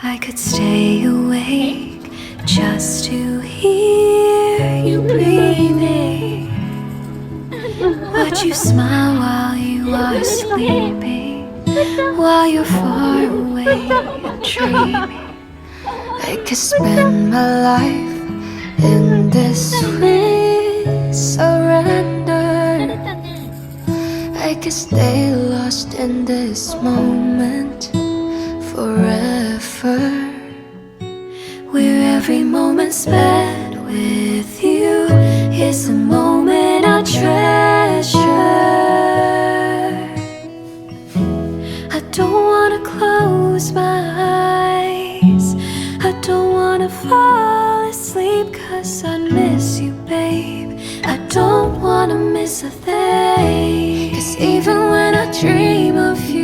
I could stay awake just to hear you breathing. Watch you smile while you are sleeping, while you're far away and dreaming. I could spend my life in this sweet surrender. I could stay lost in this moment forever, where every moment spent with you is a moment I treasure. I don't wanna close my eyes, I don't wanna fall asleep, 'cause I miss you, babe. I don't wanna miss a thing, 'cause even when I dream of you,